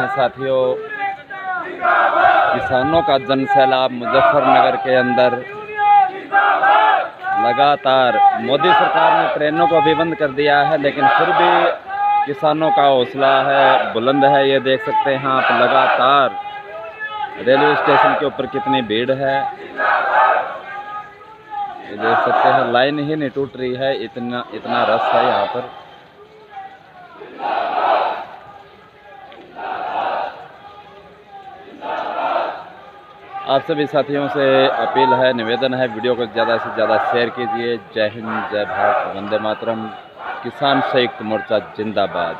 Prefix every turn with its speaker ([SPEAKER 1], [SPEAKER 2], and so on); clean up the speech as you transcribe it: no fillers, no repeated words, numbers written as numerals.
[SPEAKER 1] साथियों, किसानों का जन सैलाब मुजफ्फरनगर के अंदर। लगातार मोदी सरकार ने ट्रेनों को भी बंद कर दिया है, लेकिन फिर भी किसानों का हौसला है, बुलंद है। ये देख सकते हैं आप, लगातार रेलवे स्टेशन के ऊपर कितनी भीड़ है। ये देख सकते हैं, लाइन ही नहीं टूट रही है, इतना रश है यहाँ पर। आप सभी साथियों से अपील है, निवेदन है, वीडियो को ज़्यादा से ज़्यादा शेयर कीजिए। जय हिंद, जय भारत, वंदे मातरम। किसान संयुक्त मोर्चा जिंदाबाद।